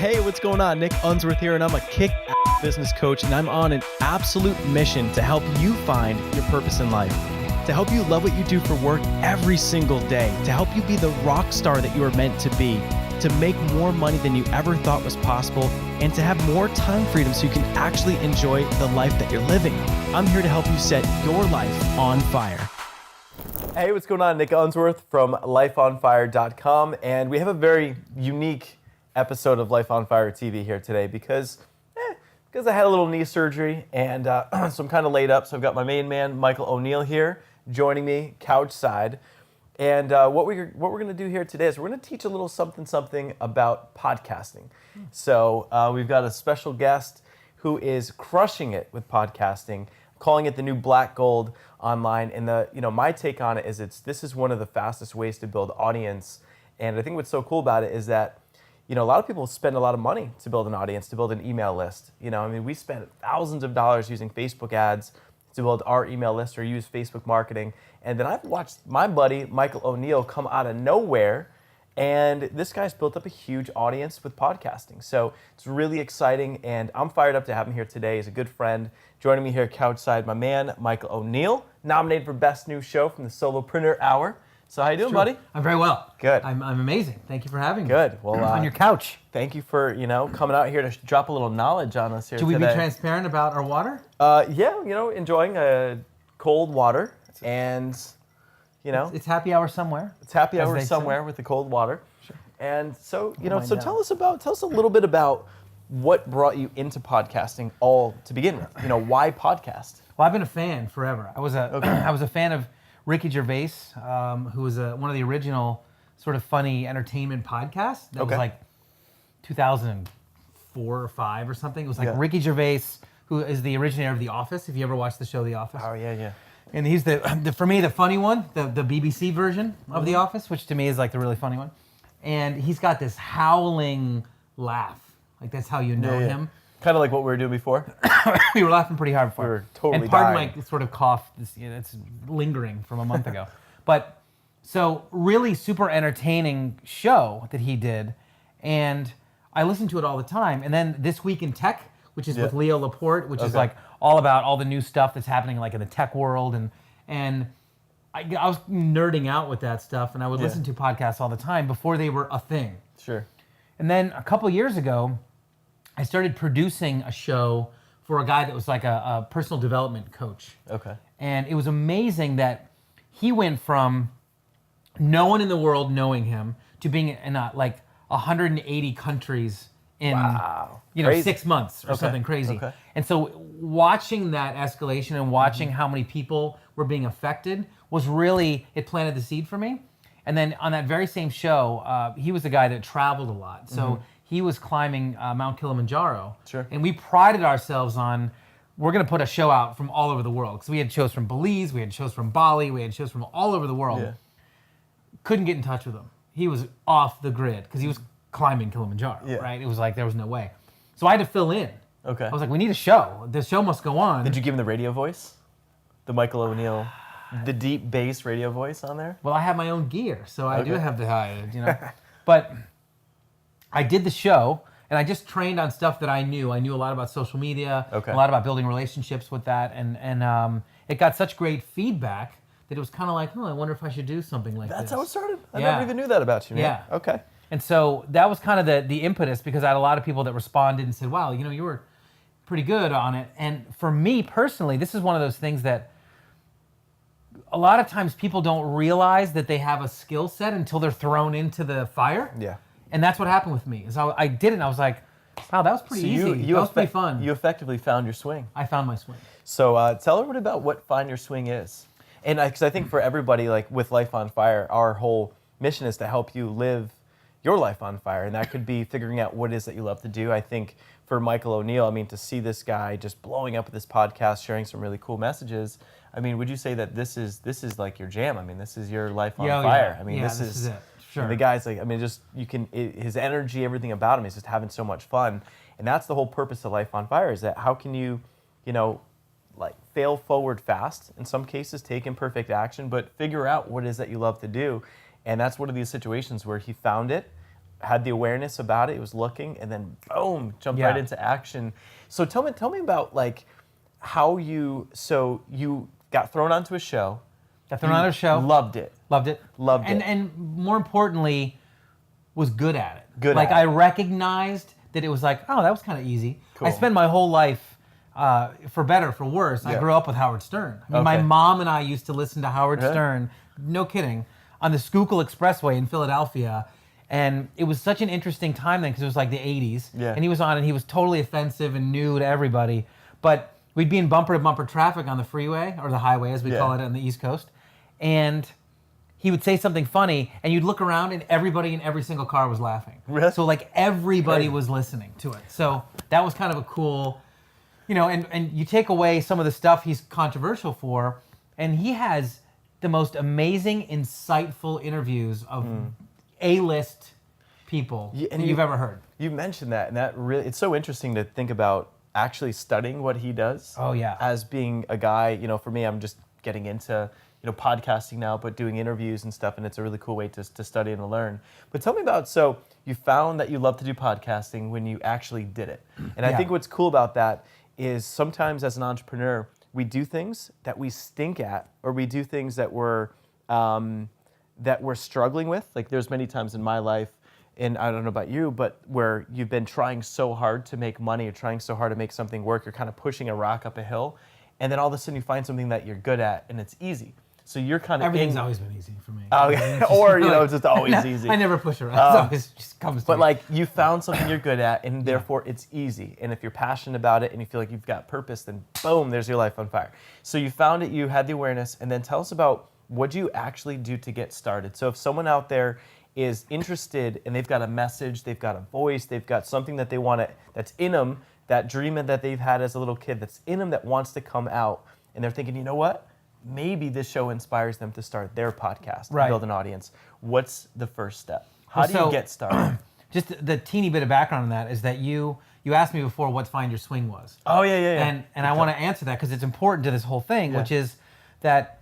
Hey, what's going on? Nick Unsworth here, and I'm a kick-ass business coach, and I'm on an absolute mission to help you find your purpose in life, to help you love what you do for work every single day, to help you be the rock star that you are meant to be, to make more money than you ever thought was possible, and to have more time freedom so you can actually enjoy the life that you're living. I'm here to help you set your life on fire. Hey, what's going on? Nick Unsworth from lifeonfire.com, and we have a very unique episode of Life on Fire TV here today because I had a little knee surgery, and so I'm kind of laid up. So I've got my main man, Michael O'Neill, here joining me couch side. And what we're going to do here today is we're going to teach a little something about podcasting. So we've got a special guest who is crushing it with podcasting, calling it the new black gold online. And my take on it is this is one of the fastest ways to build audience. And I think what's so cool about it is that a lot of people spend a lot of money to build an audience, to build an email list. We spend thousands of dollars using Facebook ads to build our email list or use Facebook marketing. And then I've watched my buddy, Michael O'Neill, come out of nowhere. And this guy's built up a huge audience with podcasting. So it's really exciting. And I'm fired up to have him here today. He's a good friend. Joining me here couchside, my man, Michael O'Neill, nominated for Best New Show from the Solopreneur Hour. So how you doing, buddy? I'm very well. Good. I'm amazing. Thank you for having me. Good. Well, on your couch. Thank you for coming out here to drop a little knowledge on us here Should today. we be transparent about our water? Yeah. Enjoying a cold water, and it's happy hour somewhere. It's happy hour somewhere with the cold water. Sure. And so so tell us a little bit about what brought you into podcasting all to begin with. Why podcast? Well, I've been a fan forever. I was a fan of Ricky Gervais, who was one of the original sort of funny entertainment podcasts. That was like 2004 or 5 or something. It was like Ricky Gervais, who is the originator of The Office, if you ever watched the show The Office. Oh, yeah. And he's for me, the funny one, the BBC version of The Office, which to me is like the really funny one. And he's got this howling laugh. Like that's how you know him. Kind of like what we were doing before. We were laughing pretty hard before. We were totally And pardon dying. my sort of cough, it's lingering from a month ago. But so really super entertaining show that he did. And I listened to it all the time. And then This Week in Tech, which is with Leo Laporte, which is like all about all the new stuff that's happening like in the tech world. And I was nerding out with that stuff. And I would listen to podcasts all the time before they were a thing. Sure. And then a couple years ago, I started producing a show for a guy that was like a personal development coach. Okay. And it was amazing that he went from no one in the world knowing him to being in like 180 countries in 6 months or something crazy. Okay. And so watching that escalation and watching how many people were being affected was really, it planted the seed for me. And then on that very same show, he was the guy that traveled a lot. So he was climbing Mount Kilimanjaro. Sure. And we prided ourselves on, we're going to put a show out from all over the world. Because we had shows from Belize, we had shows from Bali, we had shows from all over the world. Yeah. Couldn't get in touch with him. He was off the grid because he was climbing Kilimanjaro, right? It was like there was no way. So I had to fill in. Okay. I was like, we need a show. The show must go on. Did you give him the radio voice? The Michael O'Neill, the deep bass radio voice on there? Well, I have my own gear, so I do have the But I did the show, and I just trained on stuff that I knew. I knew a lot about social media, a lot about building relationships with that, and it got such great feedback that it was kind of like, I wonder if I should do something like this. That's how it started? I never even knew that about you, man. Yeah. Okay. And so that was kind of the impetus, because I had a lot of people that responded and said, wow, you were pretty good on it. And for me personally, this is one of those things that a lot of times people don't realize that they have a skill set until they're thrown into the fire. Yeah. And that's what happened with me. Is I did it, and I was like, wow, that was pretty easy. That was pretty fun. You effectively found your swing. I found my swing. So tell everybody about what Find Your Swing is. And because I think for everybody, like with Life on Fire, our whole mission is to help you live your life on fire. And that could be figuring out what it is that you love to do. I think for Michael O'Neill, to see this guy just blowing up with this podcast, sharing some really cool messages, would you say that this is like your jam? This is your life on fire. This is it. Sure. The guy's like, his energy, everything about him is just having so much fun. And that's the whole purpose of Life on Fire, is that how can you, fail forward fast, in some cases take imperfect action, but figure out what it is that you love to do. And that's one of these situations where he found it, had the awareness about it, he was looking, and then boom, jumped right into action. So tell me about like how you got thrown onto a show. Got thrown onto a show. Loved it. Loved it. Loved it. And more importantly, was good at it. Good like at it. I recognized that it was like, oh, that was kind of easy. Cool. I spent my whole life, for better, for worse, I grew up with Howard Stern. I mean, my mom and I used to listen to Howard Stern, no kidding, on the Schuylkill Expressway in Philadelphia. And it was such an interesting time then because it was like the 80s. Yeah. And he was on and he was totally offensive and new to everybody. But we'd be in bumper-to-bumper traffic on the freeway, or the highway as we call it on the East Coast. And he would say something funny, and you'd look around, and everybody in every single car was laughing. Really? So like everybody was listening to it. So that was kind of a cool, and you take away some of the stuff he's controversial for, and he has the most amazing, insightful interviews of A-list people that you've ever heard. You mentioned that, and that really, it's so interesting to think about actually studying what he does. Oh yeah. As being a guy, for me, I'm just getting into podcasting now, but doing interviews and stuff, and it's a really cool way to study and to learn. But tell me about, so you found that you love to do podcasting when you actually did it. And I think what's cool about that is sometimes as an entrepreneur, we do things that we stink at, or we do things that we're struggling with. Like there's many times in my life, and I don't know about you, but where you've been trying so hard to make money, or trying so hard to make something work, you're kind of pushing a rock up a hill, and then all of a sudden you find something that you're good at, and it's easy. So you're kind of everything's always been easy for me. Oh, yeah. Or it's just always easy. I never push around. It always just comes to me. But like you found something you're good at, and therefore it's easy. And if you're passionate about it and you feel like you've got purpose, then boom, there's your life on fire. So you found it, you had the awareness, and then tell us about what do you actually do to get started. So if someone out there is interested and they've got a message, they've got a voice, they've got something that they want to, that's in them, that dream that they've had as a little kid that's in them that wants to come out, and they're thinking, you know what? Maybe this show inspires them to start their podcast and build an audience. What's the first step? How do you get started? Just the teeny bit of background on that is that you asked me before what Find Your Swing was. Oh, yeah. And I want to answer that because it's important to this whole thing, which is that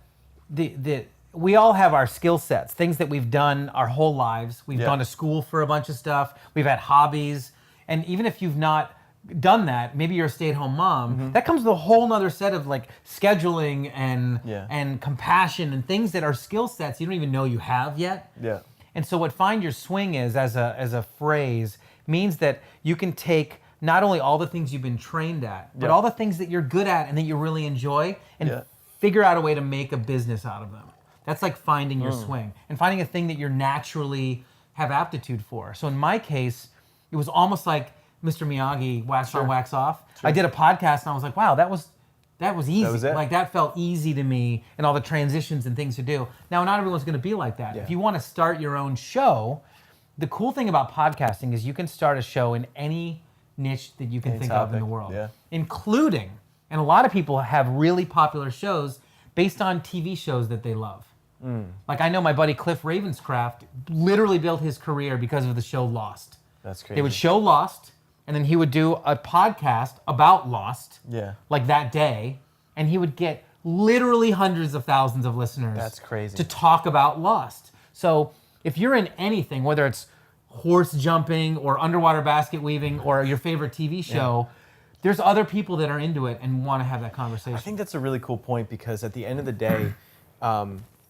we all have our skill sets, things that we've done our whole lives. We've gone to school for a bunch of stuff. We've had hobbies. And even if you've not done that, maybe you're a stay-at-home mom, that comes with a whole nother set of like scheduling and compassion and things that are skill sets you don't even know you have yet. Yeah. And so what Find Your Swing is as a phrase means that you can take not only all the things you've been trained at, but all the things that you're good at and that you really enjoy and figure out a way to make a business out of them. That's like finding your swing and finding a thing that you're naturally have aptitude for. So in my case, it was almost like Mr. Miyagi, wax on, wax off. I did a podcast and I was like, wow, that was easy. That was it? Like that felt easy to me and all the transitions and things to do. Now, not everyone's going to be like that. Yeah. If you want to start your own show, the cool thing about podcasting is you can start a show in any niche that you can think of in the world, including, and a lot of people have really popular shows based on TV shows that they love. Like I know my buddy Cliff Ravenscraft literally built his career because of the show Lost. That's crazy. They would show Lost, and then he would do a podcast about Lost, like that day, and he would get literally hundreds of thousands of listeners. That's crazy. To talk about Lost. So if you're in anything, whether it's horse jumping or underwater basket weaving or your favorite TV show, there's other people that are into it and want to have that conversation. I think that's a really cool point because at the end of the day,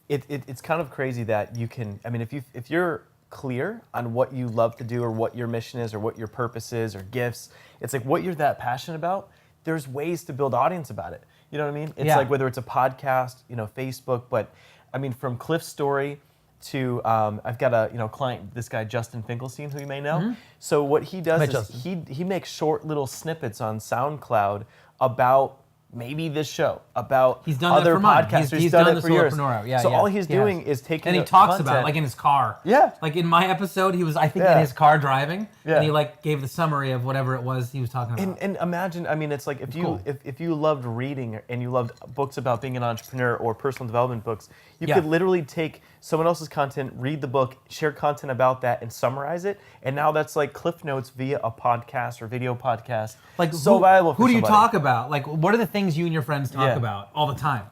it's kind of crazy that you can, I mean, if you're clear on what you love to do or what your mission is or what your purpose is or gifts, it's like what you're that passionate about, there's ways to build audience about it. You know what I mean? It's like whether it's a podcast, Facebook, but I mean from Cliff's story to I've got a client, this guy Justin Finkelstein, who you may know. So what he does is he makes short little snippets on SoundCloud about maybe this show, about he's done other that for podcasts. He's done it for years. Solopreneur Hour. So all he's doing is taking and he talks content. about it, like in his car. Yeah. Like in my episode, he was, I think, in his car driving, and he like gave the summary of whatever it was he was talking about. And imagine, I mean, it's like if you loved reading and you loved books about being an entrepreneur or personal development books, you could literally take someone else's content, read the book, share content about that, and summarize it. And now that's like Cliff Notes via a podcast or video podcast. Like so valuable for somebody. Who do you talk about? Like, what are the things you and your friends talk about all the time?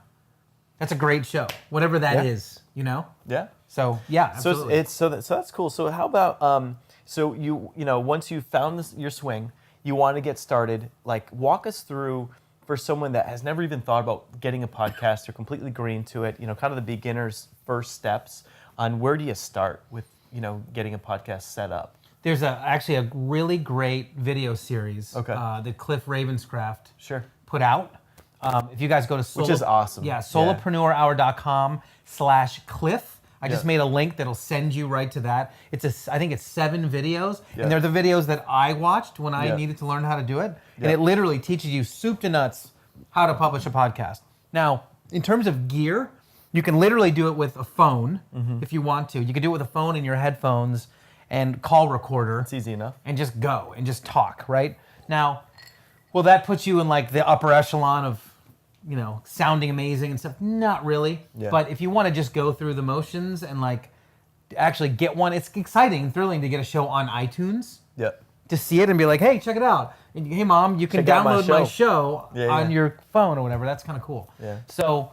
That's a great show, whatever that is. Yeah. Yeah. So absolutely. So that's cool. So how about So once you've found your swing, you want to get started. Like, walk us through, for someone that has never even thought about getting a podcast or completely green to it, kind of the beginner's first steps on where do you start with, getting a podcast set up. There's actually a really great video series that Cliff Ravenscraft put out. If you guys go to which is awesome. Yeah, solopreneurhour.com/Cliff. I just made a link that'll send you right to that. I think it's 7 videos, and they're the videos that I watched when I needed to learn how to do it. And it literally teaches you soup to nuts how to publish a podcast. Now, in terms of gear, you can literally do it with a phone if you want to. You can do it with a phone and your headphones and call recorder. It's easy enough. And just go and just talk, right? Now, will that put you in like the upper echelon of, sounding amazing and stuff? Not really. Yeah. But if you want to just go through the motions and like actually get one, it's exciting and thrilling to get a show on iTunes. Yeah. To see it and be like, hey, check it out. And, hey, Mom, you can download my show on your phone or whatever. That's kind of cool. Yeah. So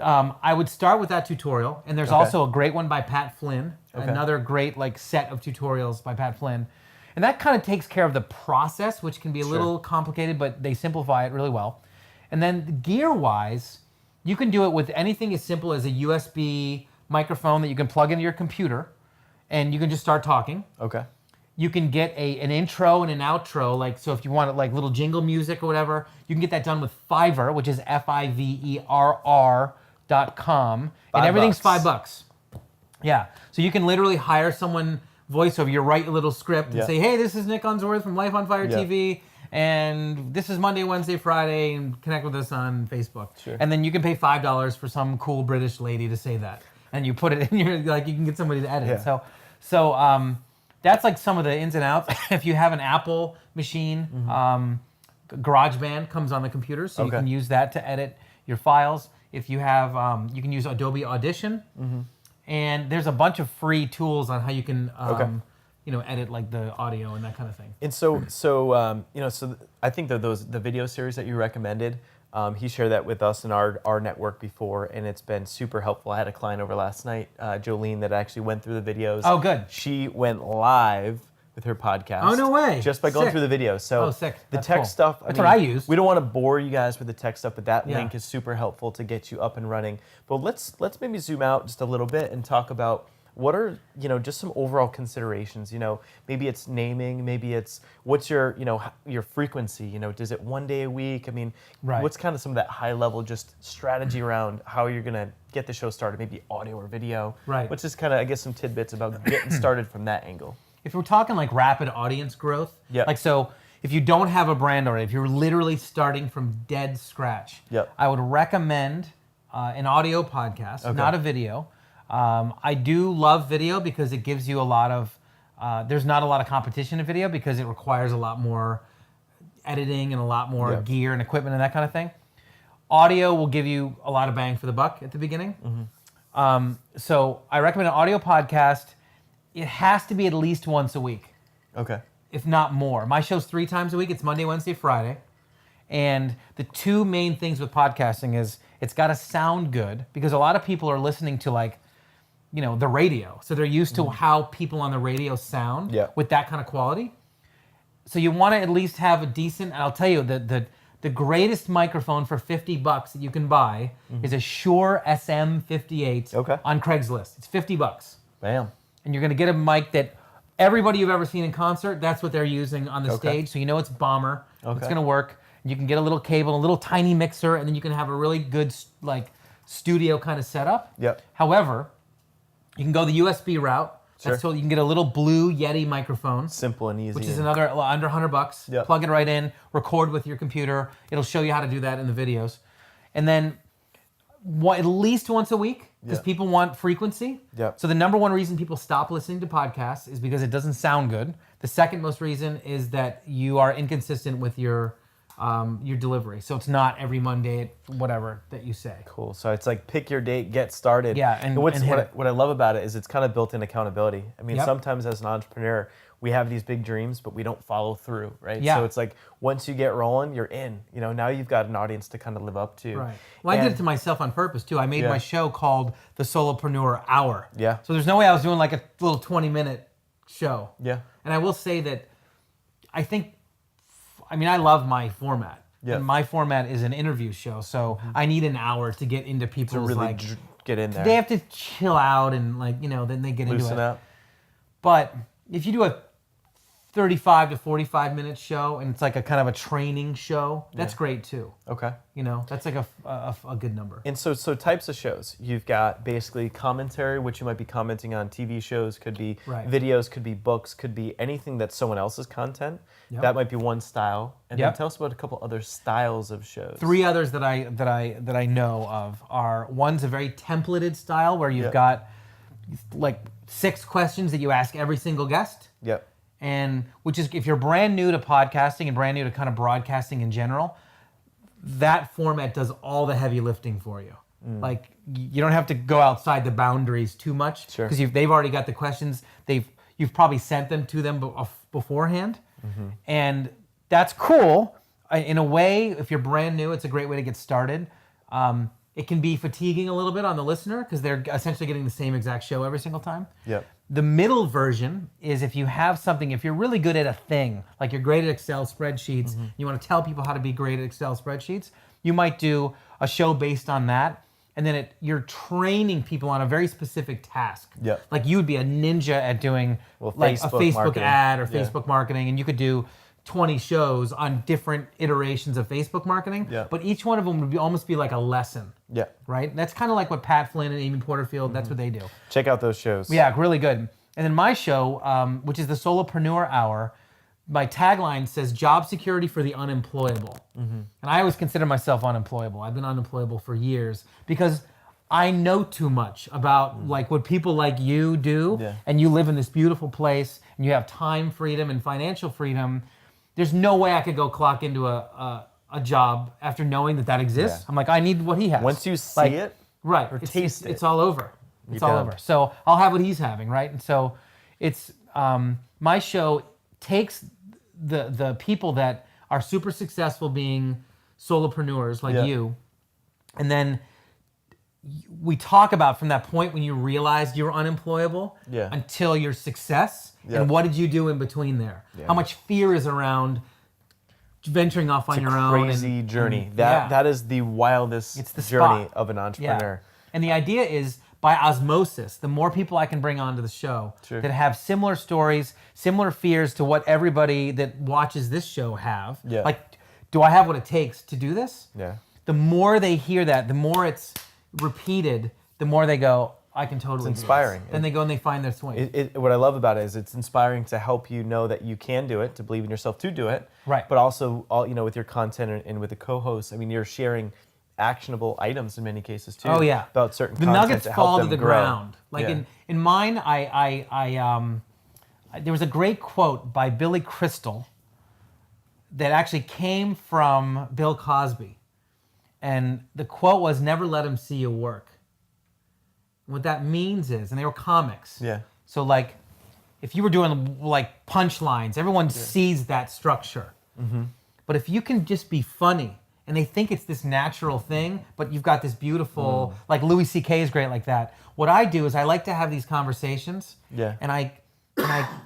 I would start with that tutorial. And there's also a great one by Pat Flynn. Another great like set of tutorials by Pat Flynn. And that kind of takes care of the process, which can be a little complicated, but they simplify it really well. And then gear-wise, you can do it with anything as simple as a USB microphone that you can plug into your computer, and you can just start talking. Okay. You can get an intro and an outro, so if you want like little jingle music or whatever, you can get that done with Fiverr, which is FIVERR.com, and everything's $5. Yeah. So you can literally hire someone voiceover. You write a little script and say, hey, this is Nick Unsworth from Life on Fire TV. And this is Monday, Wednesday, Friday, and connect with us on Facebook. Sure. And then you can pay $5 for some cool British lady to say that. And you put it in your, you can get somebody to edit it. So that's like some of the ins and outs. If you have an Apple machine, GarageBand comes on the computer, so you can use that to edit your files. If you have, you can use Adobe Audition. And there's a bunch of free tools on how you can edit like the audio and that kind of thing. And so I think that the video series that you recommended, he shared that with us in our network before, and it's been super helpful. I had a client over last night, Jolene, that actually went through the videos. Oh, good. She went live with her podcast. Oh, no way. Just by going through the videos. So sick. The tech stuff. That's what I use. We don't want to bore you guys with the tech stuff, but that link is super helpful to get you up and running. But let's maybe zoom out just a little bit and talk about what are, just some overall considerations. Maybe it's naming, maybe it's what's your frequency, does it one day a week? I mean, what's kind of some of that high level just strategy around how you're going to get the show started, maybe audio or video? Right. Which is kind of, I guess, some tidbits about getting started from that angle. If we're talking like rapid audience growth, so if you don't have a brand already, if you're literally starting from dead scratch, I would recommend an audio podcast, not a video. I do love video because it gives you a lot of, there's not a lot of competition in video because it requires a lot more editing and a lot more gear and equipment and that kind of thing. Audio will give you a lot of bang for the buck at the beginning. So I recommend an audio podcast. It has to be at least once a week. Okay. If not more. My show's 3 times a week. It's Monday, Wednesday, Friday. And the 2 main things with podcasting is it's got to sound good because a lot of people are listening to the radio. So they're used to how people on the radio sound with that kind of quality. So you want to at least have a decent, and I'll tell you that the greatest microphone for $50 that you can buy is a Shure SM58 on Craigslist. It's $50. Bam. And you're going to get a mic that everybody you've ever seen in concert, that's what they're using on the stage. So it's bomber. It's going to work. You can get a little cable, a little tiny mixer, and then you can have a really good studio kind of setup. Yep. However, you can go the USB route. Sure. So you can get a little blue Yeti microphone. Simple and easy. Which is another under $100. Yep. Plug it right in, record with your computer. It'll show you how to do that in the videos. And then at least once a week, because people want frequency. Yep. So the number one reason people stop listening to podcasts is because it doesn't sound good. The second most reason is that you are inconsistent with your delivery. So it's not every Monday, whatever that you say. Cool. So it's like pick your date, get started. Yeah. And what I love about it is it's kind of built in accountability. I mean, sometimes as an entrepreneur, we have these big dreams, but we don't follow through, right? Yeah. So it's like once you get rolling, you're in. Now you've got an audience to kind of live up to. Right. Well, I did it to myself on purpose too. I made my show called the Solopreneur Hour. Yeah. So there's no way I was doing like a little 20-minute show. Yeah. And I will say that I love my format. Yeah. And my format is an interview show, so I need an hour to get into people's to really get in there. They have to chill out and then they get Loosen into it. up. But if you do a 35 to 45 minute show and it's like a kind of a training show, that's great too. Okay. That's like a good number. And so types of shows. You've got basically commentary, which you might be commenting on TV shows, could be videos, could be books, could be anything that's someone else's content. Yep. That might be one style. And then tell us about a couple other styles of shows. 3 others that I know of are, one's a very templated style where you've got like 6 questions that you ask every single guest. Yep. And which is, if you're brand new to podcasting and brand new to kind of broadcasting in general, that format does all the heavy lifting for you. Like, you don't have to go outside the boundaries too much because they've already got the questions. You've probably sent them to them beforehand, and that's cool. In a way, if you're brand new, it's a great way to get started. It can be fatiguing a little bit on the listener because they're essentially getting the same exact show every single time. Yep. The middle version is if you have something, if you're really good at a thing, like you're great at Excel spreadsheets, you want to tell people how to be great at Excel spreadsheets, you might do a show based on that. And then you're training people on a very specific task. Yep. Like you would be a ninja at doing like a Facebook marketing. Ad or Facebook marketing, and you could do 20 shows on different iterations of Facebook marketing, but each one of them would almost be like a lesson. Yeah. Right? And that's kind of like what Pat Flynn and Amy Porterfield, that's what they do. Check out those shows. Yeah, really good. And then my show, which is the Solopreneur Hour, my tagline says job security for the unemployable. And I always consider myself unemployable. I've been unemployable for years because I know too much about like what people like you do, and you live in this beautiful place and you have time freedom and financial freedom. There's no way I could go clock into a job after knowing that exists. Yeah. I'm like, I need what he has. Once you see it, right, or taste it, it's all over. It's all over. So I'll have what he's having, right? And so it's my show takes the people that are super successful being solopreneurs like you, and then we talk about from that point when you realized you were unemployable until your success, and what did you do in between there? How much fear is around venturing off on your own? Crazy journey. That is the wildest journey of an entrepreneur. And the idea is, by osmosis, the more people I can bring onto the show that have similar stories, similar fears to what everybody that watches this show have. Like, do I have what it takes to do this? The more they hear that, the more it's repeated, the more they go, I can totally It's inspiring. do this. Then they go and they find their swing. What I love about it is it's inspiring to help you know that you can do it, to believe in yourself to do it. Right. But also, with your content and with the co-hosts, I mean, you're sharing actionable items in many cases too. Oh yeah. About certain the content nuggets to help fall them to the grow. ground. Like in mine, I there was a great quote by Billy Crystal that actually came from Bill Cosby. And the quote was, never let him see you work. What that means is, and they were comics. Yeah. So like, if you were doing like punchlines, everyone sees that structure. But if you can just be funny, and they think it's this natural thing, but you've got this beautiful, like Louis C.K. is great like that. What I do is I like to have these conversations, and I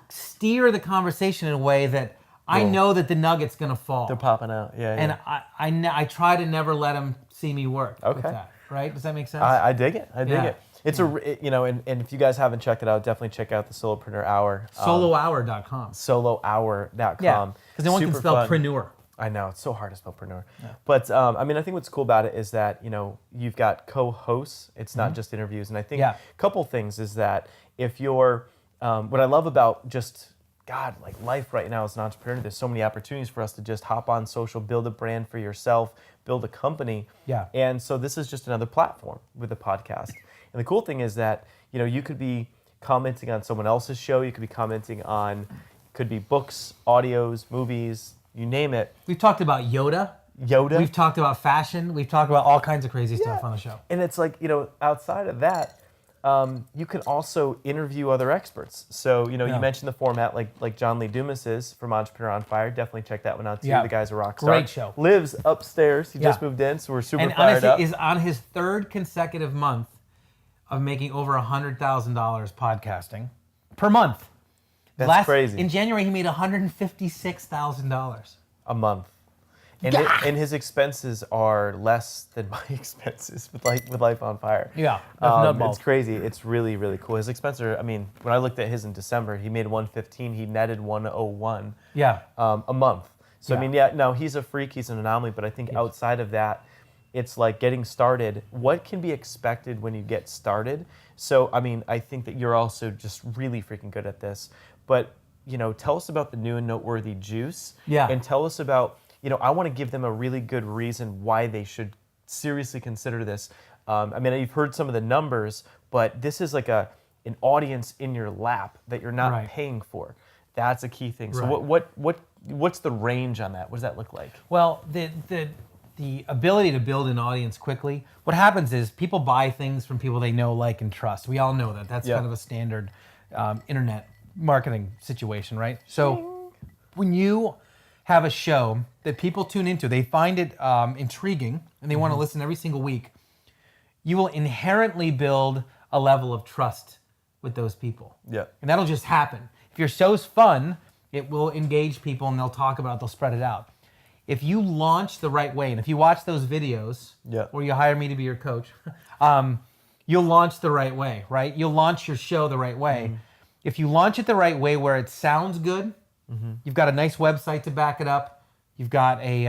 steer the conversation in a way that I know that the nugget's gonna fall. They're popping out, And I try to never let them see me work with that, right? Does that make sense? I dig it. I dig it. It's and if you guys haven't checked it out, definitely check out the Solopreneur Hour. Solohour.com. Solohour.com. Yeah, because no one can spell preneur. I know, it's so hard to spell preneur. But I mean, I think what's cool about it is that, you've got co-hosts. It's not just interviews. And I think a couple things is that if you're, what I love about just, God, like life right now as an entrepreneur, there's so many opportunities for us to just hop on social, build a brand for yourself, build a company. And so this is just another platform with a podcast. And the cool thing is that, you could be commenting on someone else's show. You could be commenting on, could be books, audios, movies, you name it. We've talked about Yoda. We've talked about fashion. We've talked about all kinds of crazy stuff on the show. And it's like, outside of that, you can also interview other experts. So, you mentioned the format like John Lee Dumas is from Entrepreneur on Fire. Definitely check that one out too. The guy's a rock star. Great show. Lives upstairs. He just moved in, so we're super fired up. And honestly, is on his 3rd consecutive month of making over $100,000 podcasting per month. That's crazy. In January, he made $156,000 a month. And, and his expenses are less than my expenses with Life on Fire. Yeah, it's crazy. It's really, really cool. His expenses are, I mean, when I looked at his in December, he made 115. He netted 101. Yeah. A month. So I mean, no, he's a freak. He's an anomaly. But I think outside of that, it's like getting started. What can be expected when you get started? So I mean, I think that you're also just really freaking good at this. But tell us about the new and noteworthy juice. Yeah. And tell us about. I want to give them a really good reason why they should seriously consider this. I mean, you've heard some of the numbers, but this is like an audience in your lap that you're not paying for. That's a key thing. So what's the range on that? What does that look like? Well, the ability to build an audience quickly. What happens is people buy things from people they know, like, and trust. We all know that. That's kind of a standard internet marketing situation, right? So when you have a show that people tune into, they find it intriguing, and they want to listen every single week, you will inherently build a level of trust with those people. Yeah. And that'll just happen. If your show's fun, it will engage people, and they'll talk about it, they'll spread it out. If you launch the right way, and if you watch those videos, or you hire me to be your coach, you'll launch the right way, right? You'll launch your show the right way. If you launch it the right way where it sounds good, you've got a nice website to back it up. You've got a,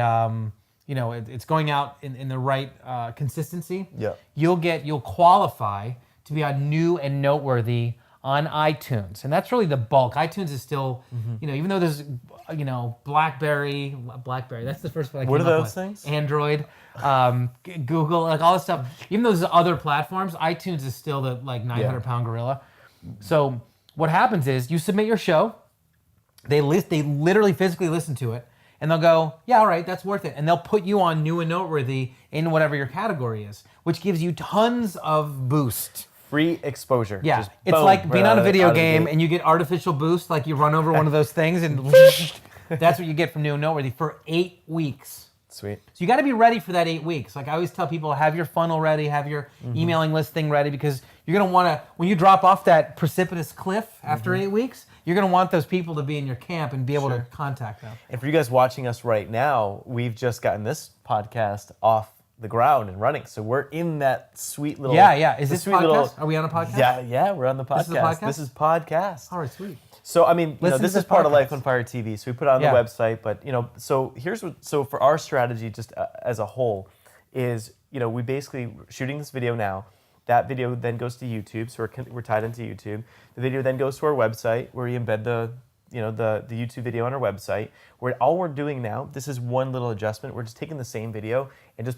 it's going out in the right consistency. Yeah. You'll qualify to be on new and noteworthy on iTunes, and that's really the bulk. iTunes is still, even though there's, BlackBerry. That's the first one I came up with. What are those things? things? Android, Google, like all this stuff. Even though there's other platforms, iTunes is still the 900-pound gorilla. So what happens is you submit your show. They literally physically listen to it, and they'll go, yeah, all right, that's worth it. And they'll put you on new and noteworthy in whatever your category is, which gives you tons of boost. Free exposure. Yeah, Just it's boom, like being on a video out of the game gate. and you get artificial boost, like you run over one of those things, and that's what you get from new and noteworthy for 8 weeks. Sweet. So you got to be ready for that 8 weeks. Like I always tell people, have your funnel ready, have your emailing list thing ready, because you're going to want to, when you drop off that precipitous cliff after 8 weeks, you're going to want those people to be in your camp and be able to contact them. And for you guys watching us right now, we've just gotten this podcast off the ground and running. So we're in that sweet little... Yeah. Is this podcast? Are we on a podcast? Yeah, we're on the podcast. This is podcast. All right, sweet. So, I mean, this is part of podcasts. Life on Fire TV. So we put it on the website. But, so for our strategy just as a whole is, we basically shooting this video now. That video then goes to YouTube. So we're tied into YouTube. The video then goes to our website where we embed the YouTube video on our website. Where all we're doing now, this is one little adjustment. We're just taking the same video and just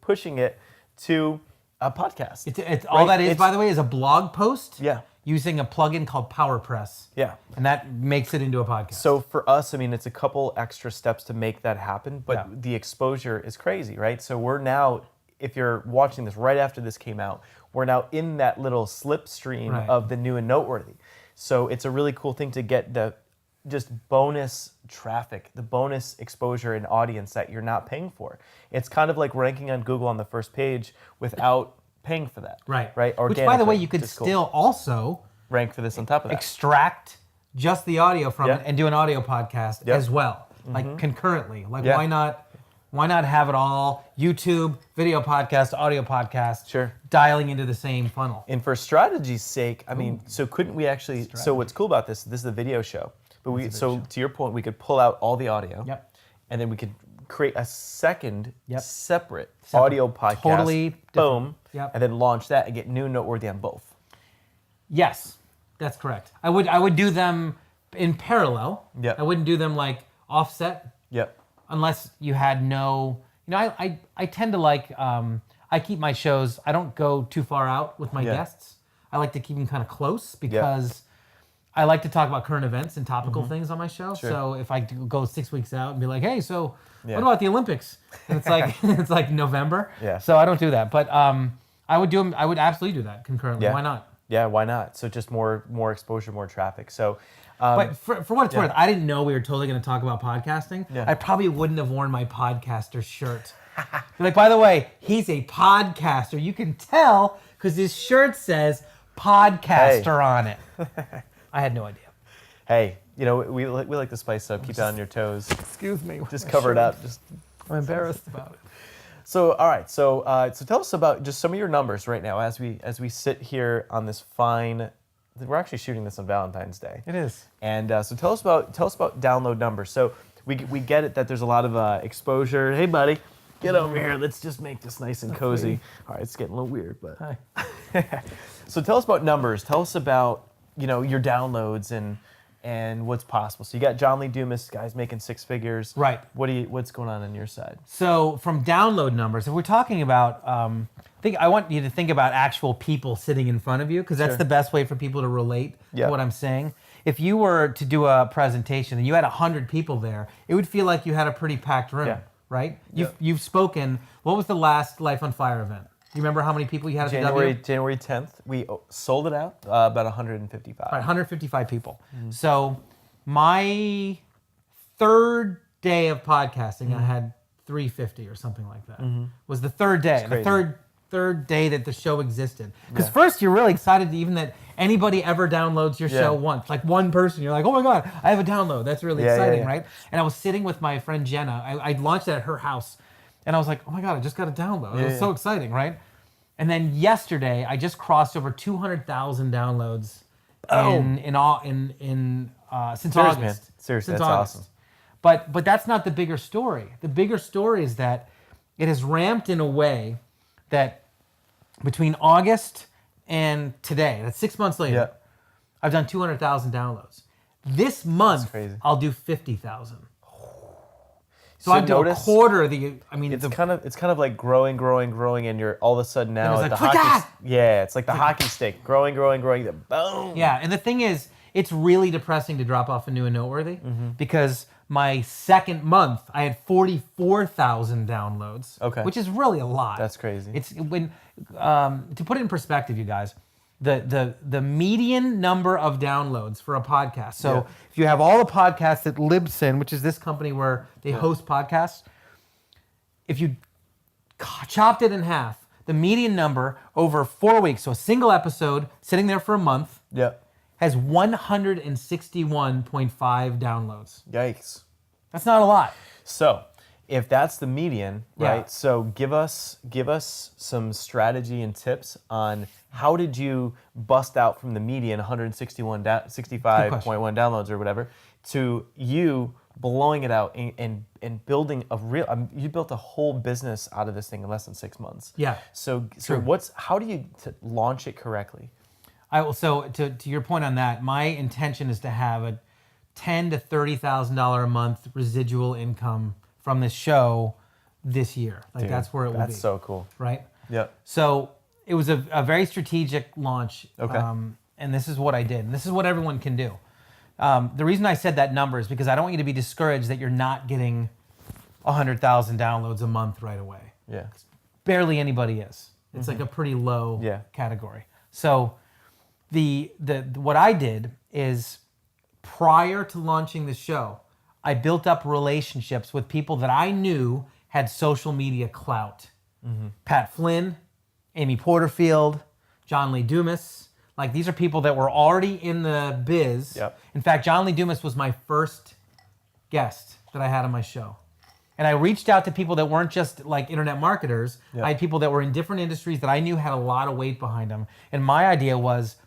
pushing it to a podcast. All that is, by the way, is a blog post. Yeah. Using a plugin called PowerPress. Yeah. And that makes it into a podcast. So for us, I mean, it's a couple extra steps to make that happen, but the exposure is crazy, right? So we're now, if you're watching this right after this came out, we're now in that little slipstream of the new and noteworthy. So it's a really cool thing to get the just bonus traffic, the bonus exposure and audience that you're not paying for. It's kind of like ranking on Google on the first page without paying for that. Right. Organically. Which, by the way, you could still also rank for this on top of that. Extract just the audio from it and do an audio podcast as well, like concurrently. Like why not have it all YouTube, video podcast, audio podcast, dialing into the same funnel. And for strategy's sake, I mean, so couldn't we actually, so what's cool about this is a video show. But to your point, we could pull out all the audio and then we could create a second separate audio podcast. Totally boom. And then launch that and get new and noteworthy on both. Yes, that's correct. I would do them in parallel. I wouldn't do them like offset. Unless you had no, I tend to like, I keep my shows, I don't go too far out with my guests. I like to keep them kind of close because I like to talk about current events and topical things on my show. So if I go 6 weeks out and be like, hey, so what about the Olympics? And it's like it's like November. So I don't do that. But I would absolutely do that concurrently. Why not? Yeah, why not? So just more exposure, more traffic. So but for what it's worth, I didn't know we were totally going to talk about podcasting. I probably wouldn't have worn my podcaster shirt. Like, by the way, he's a podcaster. You can tell because his shirt says podcaster on it. I had no idea. Hey, we like to spice up, keep it on your toes. Excuse me. Just cover it up. I'm embarrassed about it. So, all right. So tell us about just some of your numbers right now as we sit here on this fine. We're actually shooting this on Valentine's Day. It is. And so tell us about download numbers. So we get it that there's a lot of exposure. Hey, buddy, get over here. Let's just make this nice and cozy. All right, it's getting a little weird, but. Hi. So tell us about numbers. Tell us about your downloads and what's possible. So you got John Lee Dumas, guys making six figures. Right. What's going on your side? So from download numbers, if we're talking about, I want you to think about actual people sitting in front of you, because that's the best way for people to relate to what I'm saying. If you were to do a presentation and you had 100 people there, it would feel like you had a pretty packed room, right? You've spoken. What was the last Life on Fire event? You remember how many people you had at the W? January 10th. We sold it out, about 155. Right, 155 people. Mm-hmm. So my third day of podcasting, I had 350 or something like that. Mm-hmm. Was the third day. The third day that the show existed. Because first you're really excited even that anybody ever downloads your show once. Like one person, you're like, oh my God, I have a download. That's really exciting, right? And I was sitting with my friend Jenna. I launched it at her house. And I was like, oh my God, I just got a download. It was so exciting, right? And then yesterday, I just crossed over 200,000 downloads since August. Man. Seriously, since that's August. awesome. But that's not the bigger story. The bigger story is that it has ramped in a way that between August and today, that's 6 months later, I've done 200,000 downloads. This month, I'll do 50,000. So I do a quarter of the. I mean, it's kind of like growing, and you're all of a sudden now at the like, hockey. It's like the hockey stick, growing, then boom. Yeah, and the thing is, it's really depressing to drop off a new and noteworthy because my second month I had 44,000 downloads, which is really a lot. That's crazy. It's when to put it in perspective, you guys. The median number of downloads for a podcast. So if you have all the podcasts at Libsyn, which is this company where they host podcasts, if you chopped it in half, the median number over 4 weeks, so a single episode sitting there for a month, has 161.5 downloads. Yikes. That's not a lot. So if that's the median, right? So give us some strategy and tips on how did you bust out from the median 65.1 downloads or whatever to you blowing it out and building a real. You built a whole business out of this thing in less than 6 months. Yeah. So how do you launch it correctly? So to your point on that, my intention is to have a $10,000 to $30,000 a month residual income from this show this year. Dude, that's where it will be. That's so cool. Right? Yep. So it was a very strategic launch. Okay. And this is what I did. And this is what everyone can do. The reason I said that number is because I don't want you to be discouraged that you're not getting 100,000 downloads a month right away. Yeah. Barely anybody is. It's like a pretty low category. So what I did is prior to launching the show, I built up relationships with people that I knew had social media clout. Pat Flynn, Amy Porterfield, John Lee Dumas. Like, these are people that were already in the biz. Yep. In fact, John Lee Dumas was my first guest that I had on my show. And I reached out to people that weren't just like internet marketers. Yep. I had people that were in different industries that I knew had a lot of weight behind them. And my idea was,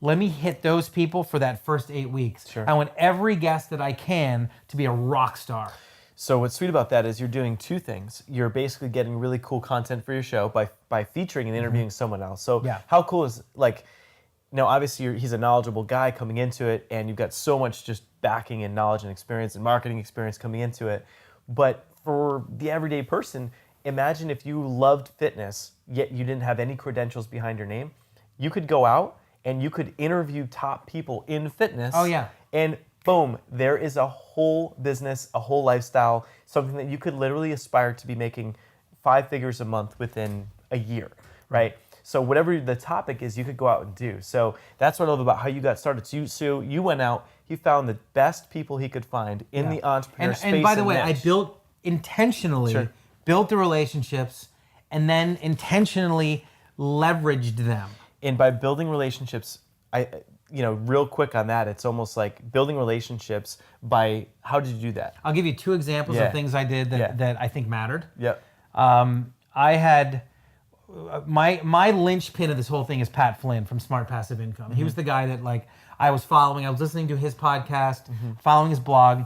let me hit those people for that first 8 weeks. Sure. I want every guest that I can to be a rock star. So what's sweet about that is you're doing two things. You're basically getting really cool content for your show by featuring and interviewing someone else. So how cool is, like, obviously he's a knowledgeable guy coming into it, and you've got so much just backing and knowledge and experience and marketing experience coming into it. But for the everyday person, imagine if you loved fitness, yet you didn't have any credentials behind your name. You could go out and you could interview top people in fitness. Oh, yeah. And boom, there is a whole business, a whole lifestyle, something that you could literally aspire to be making 5 figures a month within a year, right? So whatever the topic is, you could go out and do. So that's what I love about how you got started. So you went out, you found the best people he could find in the entrepreneur space. And by the way, I built intentionally, built the relationships, and then intentionally leveraged them. And by building relationships, real quick on that, it's almost like building relationships by, how did you do that? I'll give you 2 examples of things I did that I think mattered. Yep. I had my linchpin of this whole thing is Pat Flynn from Smart Passive Income. He was the guy that like I was following. I was listening to his podcast, following his blog.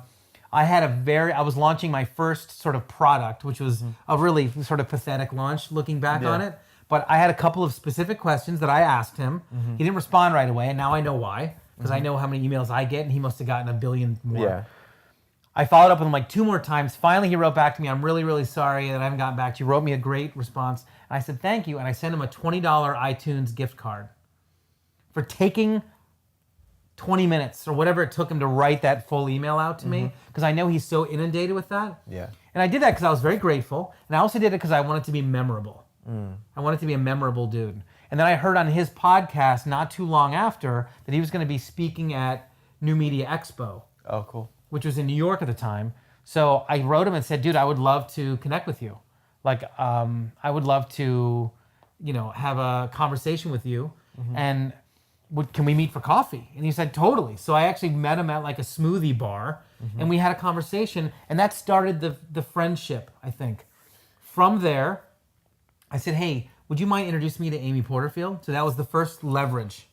I was launching my first sort of product, which was a really sort of pathetic launch looking back on it. But I had a couple of specific questions that I asked him. He didn't respond right away, and now I know why, because I know how many emails I get, and he must have gotten a billion more. Yeah. I followed up with him like 2 more times. Finally, he wrote back to me, I'm really, really sorry that I haven't gotten back to you. He wrote me a great response. And I said, thank you. And I sent him a $20 iTunes gift card for taking 20 minutes or whatever it took him to write that full email out to me, because I know he's so inundated with that. Yeah. And I did that because I was very grateful. And I also did it because I wanted to be memorable. I wanted to be a memorable dude. And then I heard on his podcast not too long after that he was going to be speaking at New Media Expo. Oh, cool. Which was in New York at the time. So I wrote him and said, dude, I would love to connect with you. Like, I would love to, have a conversation with you. And can we meet for coffee? And he said, totally. So I actually met him at like a smoothie bar and we had a conversation, and that started the friendship, I think. From there, I said, hey, would you mind introducing me to Amy Porterfield? So that was the first leverage,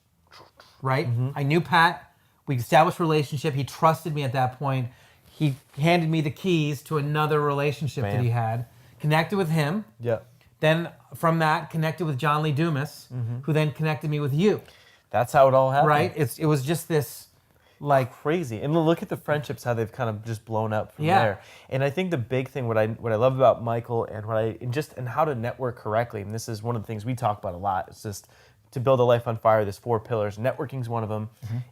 right? I knew Pat. We established a relationship. He trusted me at that point. He handed me the keys to another relationship that he had. Connected with him. Yeah. Then from that, connected with John Lee Dumas, who then connected me with you. That's how it all happened. Right? It was just this, like, crazy. And look at the friendships, how they've kind of just blown up from there. And I think the big thing, what I love about Michael and how to network correctly, and this is one of the things we talk about a lot. It's just to build a life on fire, there's 4 pillars. Networking is one of them.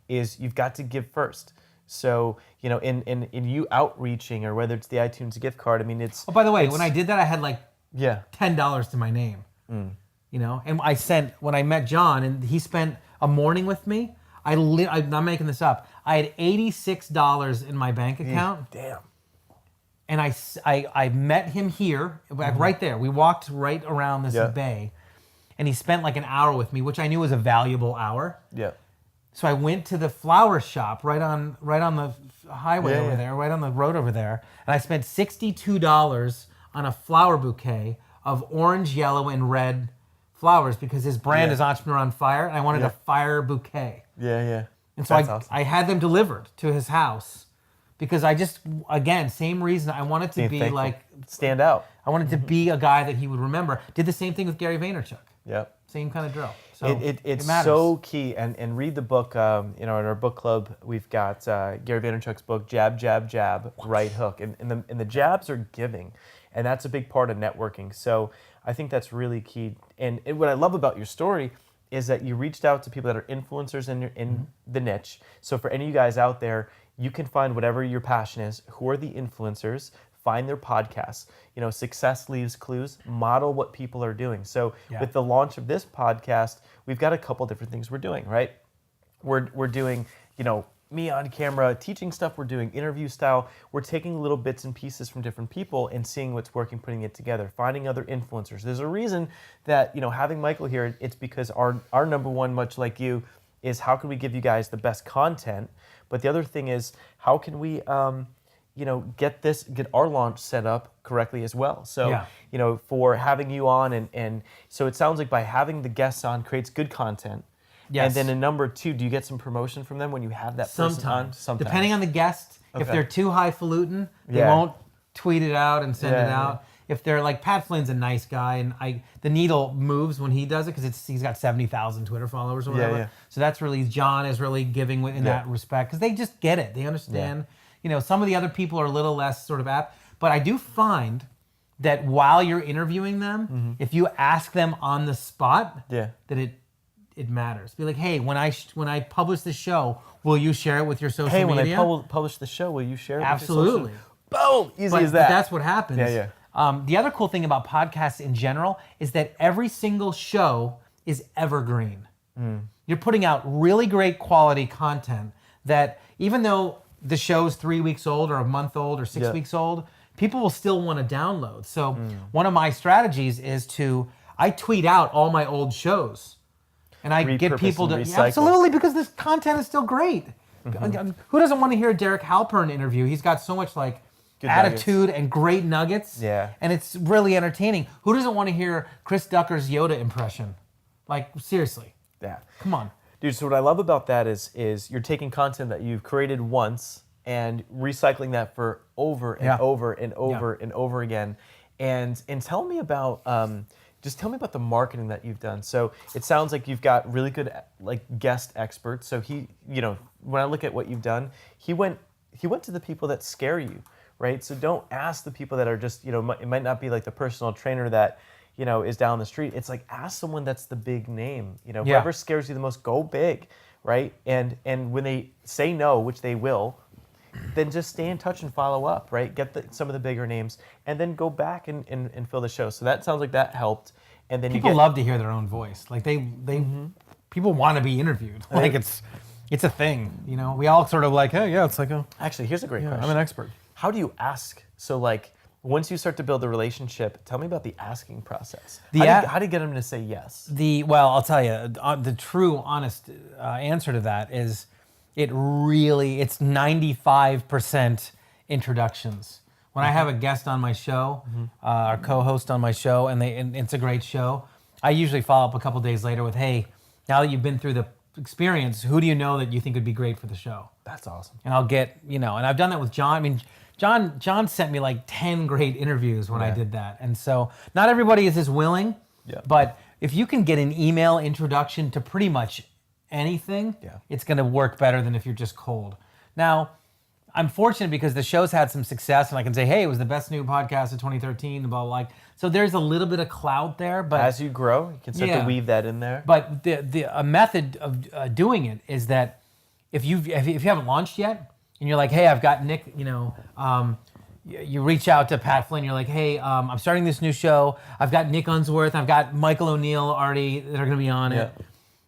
Is you've got to give first. So, in you outreaching, or whether it's the iTunes gift card, I mean, it's... Oh, by the way, when I did that, I had like $10 to my name. And when I met John, and he spent a morning with me, I'm not making this up, I had $86 in my bank account. Damn. And I met him here, right there. We walked right around this bay. And he spent like an hour with me, which I knew was a valuable hour. Yeah. So I went to the flower shop right on the highway over there, right on the road over there, and I spent $62 on a flower bouquet of orange, yellow, and red flowers because his brand is Entrepreneur on Fire, and I wanted a fire bouquet. Yeah. And so awesome. I had them delivered to his house because I just, again, same reason, I wanted to be like... Stand out. I wanted to be a guy that he would remember. Did the same thing with Gary Vaynerchuk. Yep. Same kind of drill. So it's so key. And read the book. In our book club, we've got Gary Vaynerchuk's book, Jab, Jab, Jab, Right Hook. And the jabs are giving. And that's a big part of networking. So I think that's really key. And what I love about your story is that you reached out to people that are influencers in the niche. So for any of you guys out there, you can find whatever your passion is. Who are the influencers? Find their podcasts. Success leaves clues. Model what people are doing. So with the launch of this podcast, we've got a couple different things we're doing, right? We're doing, me on camera teaching stuff. We're doing interview style. We're taking little bits and pieces from different people and seeing what's working, putting it together, finding other influencers. There's a reason that, having Michael here, it's because our number one, much like you, is how can we give you guys the best content? But the other thing is, how can we get our launch set up correctly as well. So, for having you on, and so it sounds like by having the guests on creates good content. Yes. And then in number 2, do you get some promotion from them when you have that person on? Sometimes. Depending on the guest. Okay. If they're too highfalutin, they won't tweet it out and send it out. If they're like, Pat Flynn's a nice guy, and the needle moves when he does it because he's got 70,000 Twitter followers or whatever. So that's really, John is really giving in that respect because they just get it. They understand. Some of the other people are a little less sort of apt, but I do find that while you're interviewing them, if you ask them on the spot, that it matters. Be like, hey, when I publish the show, will you share it with your social media? Hey, when I publish the show, will you share it Absolutely. with your social media? Boom! Easy as that. But that's what happens. The other cool thing about podcasts in general is that every single show is evergreen. You're putting out really great quality content that even though the show's 3 weeks old or a month old or 6 weeks old, people will still want to download. So one of my strategies is I tweet out all my old shows. And I get repurpose people and to recycle. absolutely, because this content is still great. Who doesn't want to hear a Derek Halpern interview? He's got so much like Good attitude and great nuggets. Yeah. And it's really entertaining. Who doesn't want to hear Chris Ducker's Yoda impression? Like, seriously. Yeah. Come on. Dude, so what I love about that is you're taking content that you've created once and recycling that for over and over and over and over again. And tell me about just tell me about the marketing that you've done. So it sounds like you've got really good like guest experts. So he, you know, when I look at what you've done, he went to the people that scare you, right? So don't ask the people that are just, you know, it might not be like the personal trainer that, you know, is down the street. It's like, ask someone that's the big name. You know, whoever scares you the most, go big, right? And when they say no, which they will, then just stay in touch and follow up, right? Get some of the bigger names, and then go back and fill the show. So that sounds like that helped. And then people love to hear their own voice. Like people want to be interviewed. Like it's a thing, you know. We all sort of like, hey, yeah, it's like, oh, actually, here's a great question. I'm an expert. How do you ask? So like, once you start to build a relationship, tell me about the asking process. How do you get them to say yes? Well, I'll tell you, the true, honest answer to that is it's 95% introductions. When I have a guest on my show, or co-host on my show, and it's a great show, I usually follow up a couple days later with, hey, now that you've been through the experience, who do you know that you think would be great for the show? That's awesome. And I'll get, you know, and I've done that with John. I mean, John sent me like 10 great interviews when I did that. And so not everybody is as willing, but if you can get an email introduction to pretty much anything, it's going to work better than if you're just cold. Now, I'm fortunate because the show's had some success, and I can say, hey, it was the best new podcast of 2013, blah, blah, blah. So there's a little bit of clout there. But as you grow, you can start to weave that in there. But a method of doing it is that if you haven't launched yet, and you're like, hey, I've got Nick, you know, you reach out to Pat Flynn, you're like, hey, I'm starting this new show. I've got Nick Unsworth, I've got Michael O'Neill already that are going to be on it.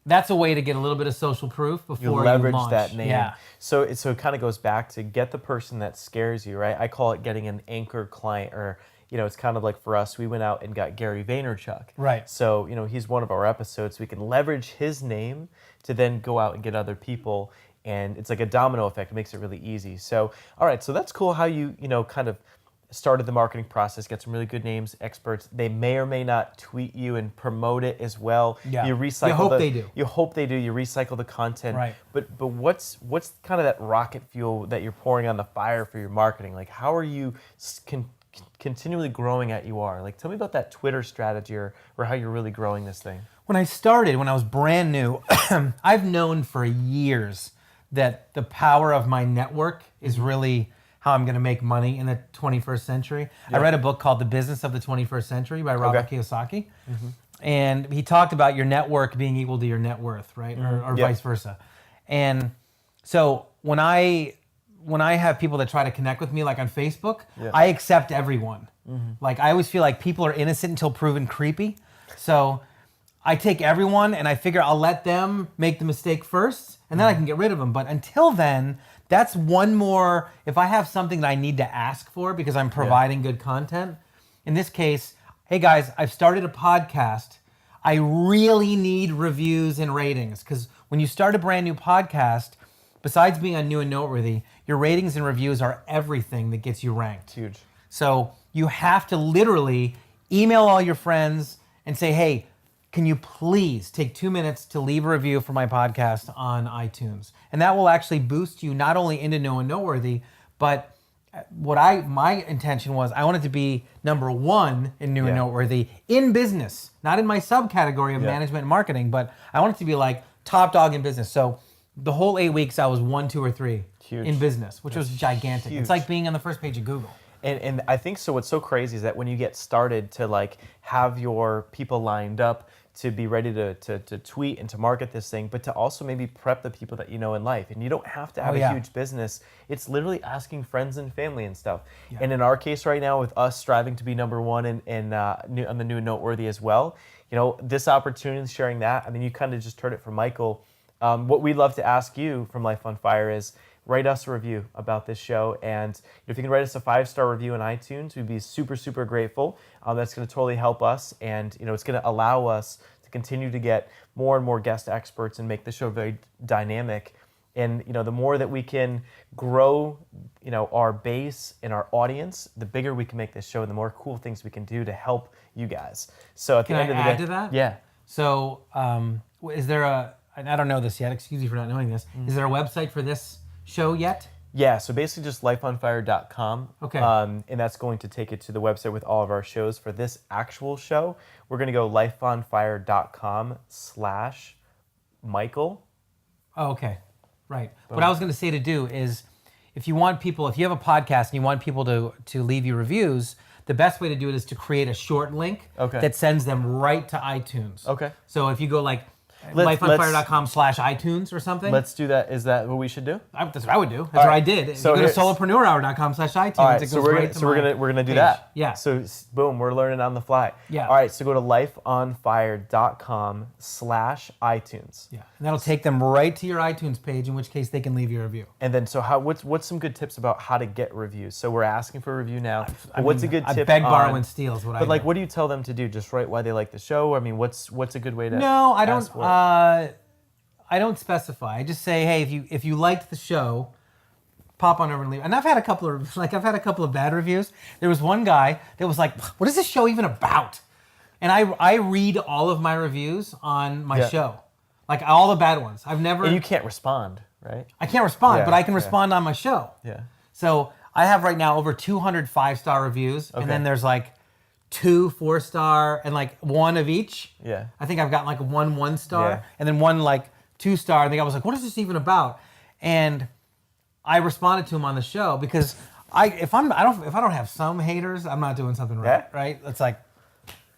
That's a way to get a little bit of social proof before you leverage launch. that name. Yeah. So it kind of goes back to get the person that scares you, right? I call it getting an anchor client, or, you know, it's kind of like for us, we went out and got Gary Vaynerchuk. Right. So, you know, he's one of our episodes. We can leverage his name to then go out and get other people. And it's like a domino effect. It makes it really easy. So, all right. So that's cool how you know, kind of started the marketing process, get some really good names, experts. They may or may not tweet you and promote it as well. Yeah. You recycle. You hope they do. You hope they do. You recycle the content. Right. But what's kind of that rocket fuel that you're pouring on the fire for your marketing? Like, how are you continually growing at you are? Like, tell me about that Twitter strategy or how you're really growing this thing. When I started, when I was brand new, I've known for years that the power of my network is really how I'm going to make money in the 21st century. I read a book called The Business of the 21st Century by Robert Kiyosaki. And he talked about your network being equal to your net worth, right? Or vice versa. And so when I have people that try to connect with me, like on Facebook, I accept everyone. Like, I always feel like people are innocent until proven creepy. So I take everyone and I figure I'll let them make the mistake first, and then I can get rid of them. But until then, that's one more, if I have something that I need to ask for because I'm providing good content. In this case, hey guys, I've started a podcast. I really need reviews and ratings, because when you start a brand new podcast, besides being on New and Noteworthy, your ratings and reviews are everything that gets you ranked. Huge. So you have to literally email all your friends and say, hey, can you please take 2 minutes to leave a review for my podcast on iTunes? And that will actually boost you not only into New and Noteworthy, but my intention was I wanted to be number one in New and Noteworthy in business, not in my subcategory of management and marketing, but I wanted to be like top dog in business. So the whole 8 weeks I was 1, 2, or 3 in business, which was gigantic. Huge. It's like being on the first page of Google. And I think so. What's so crazy is that when you get started to like have your people lined up to be ready to tweet and to market this thing, but to also maybe prep the people that you know in life. And you don't have to have a huge business. It's literally asking friends and family and stuff. Yeah. And in our case right now, with us striving to be number one on the New and Noteworthy as well, you know, this opportunity, sharing that, I mean, you kind of just heard it from Michael. What we'd love to ask you from Life on Fire is, write us a review about this show, and if you can write us a 5-star review in iTunes, we'd be super, super grateful. That's going to totally help us, and you know, it's going to allow us to to continue to get more and more guest experts and make the show very dynamic. And the more that we can grow, our base and our audience, the bigger we can make this show, and the more cool things we can do to help you guys. So at the end of the day, add to that? Yeah. So is there and I don't know this yet, excuse me for not knowing this, is there a website for this show yet? Yeah, so basically just lifeonfire.com. Okay. And that's going to take you to the website with all of our shows. For this actual show, we're going to go lifeonfire.com/Michael. Oh, okay. Right. What I was going to say to do is, if you have a podcast and you want people to leave you reviews, the best way to do it is to create a short link that sends them right to iTunes. Okay. So if you go lifeonfire.com/iTunes or something. Let's do that. Is that what we should do? That's what I would do. That's what I did. So if you go to solopreneurhour.com/iTunes, all right, it goes so we're right to we're gonna do page. that. Yeah. So boom, we're learning on the fly. Yeah. All right, so go to lifeonfire.com/iTunes. Yeah. And that'll take them right to your iTunes page, in which case they can leave you a review. And then, so what's some good tips about how to get reviews? So we're asking for a review now. What's a good tip? I beg, borrow, and steal is what I do. But what do you tell them to do? Just write why they like the show? I mean, what's a good way to? No, I don't. ask for it? I don't specify. I just say, hey, if you liked the show, pop on over and leave. And I've had a couple of bad reviews. There was one guy that was like, "What is this show even about?" And I read all of my reviews on my show, like all the bad ones. I've never. And you can't respond, right? I can't respond, but I can respond on my show. Yeah. So I have right now over 200 5-star reviews, and then there's like 2 4-star and like 1 of each. Yeah. I think I've got like 1 1-star, Yeah. and then 1 like 2-star. I think I was like, what is this even about? And I responded to him on the show because if I don't have some haters, I'm not doing something right. Yeah. Right? It's like,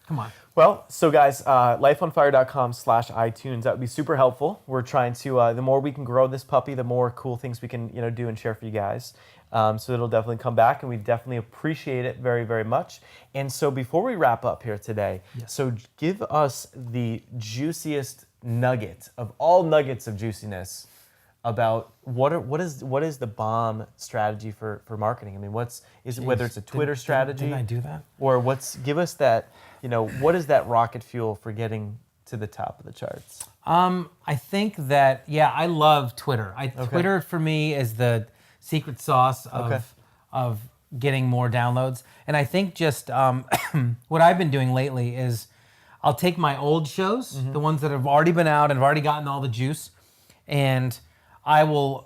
come on. Well, so guys, lifeonfire.com/iTunes, that would be super helpful. We're trying to, the more we can grow this puppy, the more cool things we can, do and share for you guys. So it'll definitely come back, and we definitely appreciate it very, very much. And so before we wrap up here today, so give us the juiciest nugget of all nuggets of juiciness about what is the bomb strategy for marketing? I mean, whether it's a Twitter strategy? Didn't I do that? Or give us that, what is that rocket fuel for getting to the top of the charts? I think that, I love Twitter. Twitter for me is the secret sauce of getting more downloads. And I think just what I've been doing lately is I'll take my old shows, the ones that have already been out and have already gotten all the juice, and I will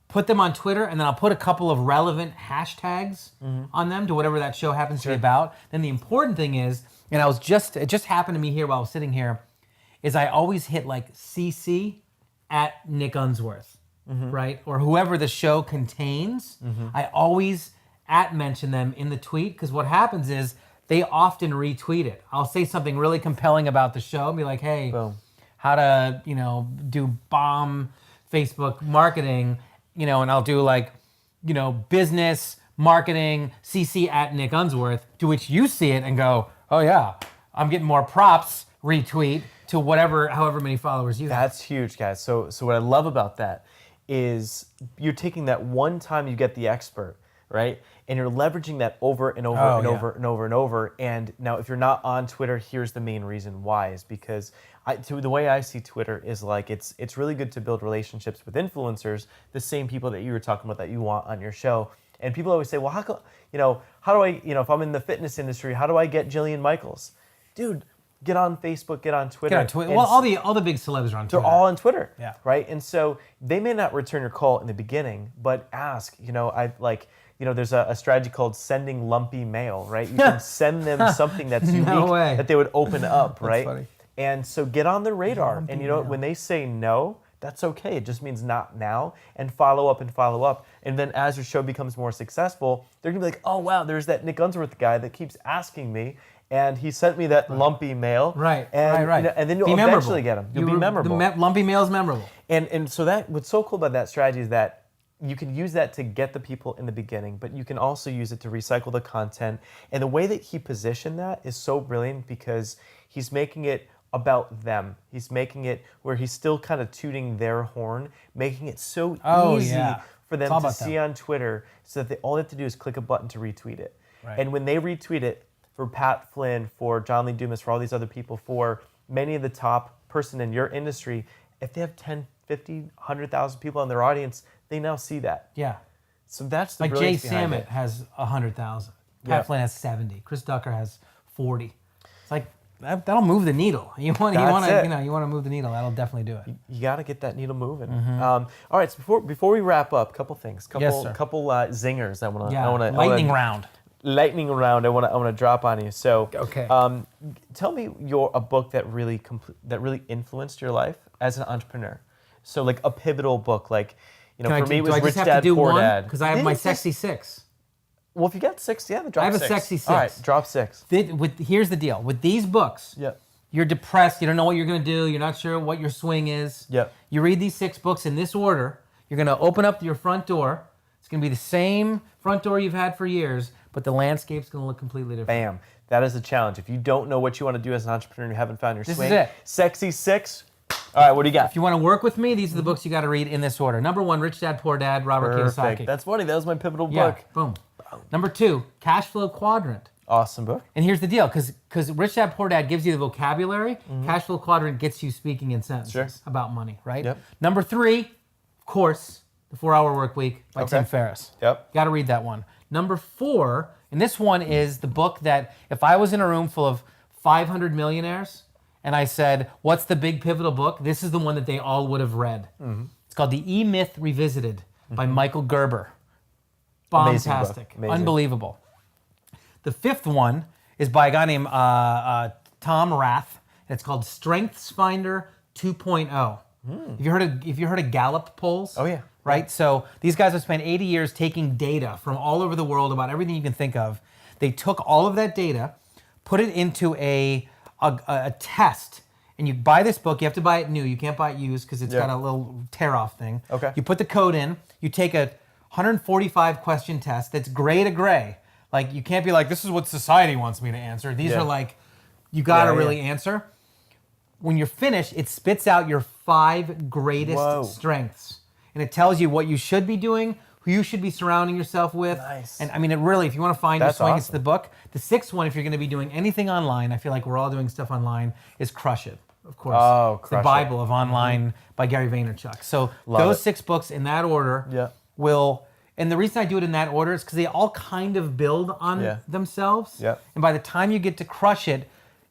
put them on Twitter, and then I'll put a couple of relevant hashtags on them to whatever that show happens to be about. Then the important thing is, and it just happened to me here while I was sitting here, is I always hit like CC at Nick Unsworth, right? Or whoever the show contains. I always mention them in the tweet, because what happens is they often retweet it. I'll say something really compelling about the show and be like, hey, how to, do bomb Facebook marketing, and I'll do like, business marketing, CC at Nick Unsworth, to which you see it and go, oh yeah, I'm getting more props, retweet to however many followers you have. That's huge, guys. So what I love about that is you're taking that one time you get the expert, right? And you're leveraging that over and over and over. And now if you're not on Twitter, here's the main reason why, is because the way I see Twitter is like it's really good to build relationships with influencers, the same people that you were talking about that you want on your show. And people always say, well, how do I, if I'm in the fitness industry, how do I get Jillian Michaels? Dude, get on Facebook, get on Twitter. Get on Twitter. Well, all the big celebs are on Twitter. They're all on Twitter, yeah. Right? And so they may not return your call in the beginning, but ask, there's a strategy called sending lumpy mail, right? You can send them something that's unique that they would open up, right? That's funny. And so get on the radar. Lumpy And mail. when they say no, that's okay. It just means not now. And follow up. And then as your show becomes more successful, they're going to be like, oh, wow, there's that Nick Unsworth guy that keeps asking me. And he sent me that lumpy mail. Right, and, right. And then you'll eventually get him. You'll be memorable. Lumpy mail is memorable. And so what's so cool about that strategy is that you can use that to get the people in the beginning, but you can also use it to recycle the content. And the way that he positioned that is so brilliant, because he's making it about them. He's making it where he's still kind of tooting their horn, making it so easy for them to see on Twitter, so that all they have to do is click a button to retweet it. Right. And when they retweet it, for Pat Flynn, for John Lee Dumas, for all these other people, for many of the top person in your industry, if they have 10, 50, 100,000 people in their audience, they now see that. Yeah. So that's the Like Jay brilliance behind Samit it. has 100,000. Yeah. Pat Flynn has 70. Chris Ducker has 40. It's like that'll move the needle. You want to move the needle. That'll definitely do it. You got to get that needle moving. All right, so before we wrap up, couple things, Yes, sir. couple zingers. Lightning round. Lightning round. I want to drop on you. So, Okay. Tell me a book that really influenced your life as an entrepreneur. So like a pivotal book, like for me it was Rich Dad Poor Dad. Because I have my sexy 6. Well, if you got 6, yeah, drop 6. I have a sexy 6. All right, drop 6. Here's the deal. With these books, Yep. you're depressed. You don't know what you're going to do. You're not sure what your swing is. Yep. You read these 6 books in this order. You're going to open up your front door. It's going to be the same front door you've had for years, but the landscape's going to look completely different. Bam. That is a challenge. If you don't know what you want to do as an entrepreneur and you haven't found your swing, is it. Sexy 6. All right, what do you got? If you want to work with me, these are the books you got to read in this order. Number 1, Rich Dad Poor Dad, Robert Kiyosaki. That's funny. That was my pivotal Yeah, book. boom. Number 2, Cash Flow Quadrant. Awesome book. And here's the deal, because Rich Dad Poor Dad gives you the vocabulary, Cash Flow Quadrant gets you speaking in sentences about money, right? Yep. Number 3, of course, The 4-Hour Work Week by Tim Ferriss. Yep. Got to read that one. Number 4, and this one is the book that if I was in a room full of 500 millionaires and I said, what's the big pivotal book? This is the one that they all would have read. It's called The E-Myth Revisited by Michael Gerber. Bombastic. Amazing. Unbelievable. The 5th one is by a guy named Tom Rath. It's called Strengths Finder 2.0. Have you heard of Gallup polls? Oh, yeah. Right? So these guys have spent 80 years taking data from all over the world about everything you can think of. They took all of that data, put it into a test, and you buy this book. You have to buy it new. You can't buy it used because it's got a little tear-off thing. Okay. You put the code in. You take a 145 question test that's gray to gray. Like you can't be like, this is what society wants me to answer. These are like, you got to really answer. When you're finished, it spits out your 5 greatest strengths. And it tells you what you should be doing, who you should be surrounding yourself with. Nice. And I mean, it really, if you want to find your swing, awesome. it's the book. The 6th one, if you're going to be doing anything online, I feel like we're all doing stuff online, is Crush It, of course. Oh, it's the Crush It. Bible of online by Gary Vaynerchuk. So those 6 books in that order will, and the reason I do it in that order is because they all kind of build on themselves. Yeah. And by the time you get to Crush It,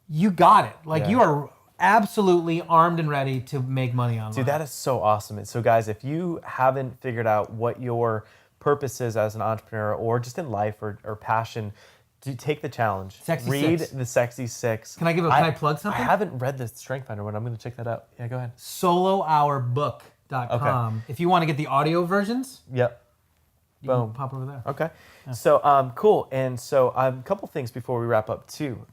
you got it. Like you are absolutely armed and ready to make money online. Dude, that is so awesome. And so guys, if you haven't figured out what your purpose is as an entrepreneur or just in life or passion, do take the challenge. Read the Sexy 6. Can I plug something? I haven't read the Strength Finder one. I'm going to check that out. Yeah, go ahead. Solohourbook.com. If you want to get the audio versions, Yep. you can pop over there. Okay. So cool. And so a couple things before we wrap up too.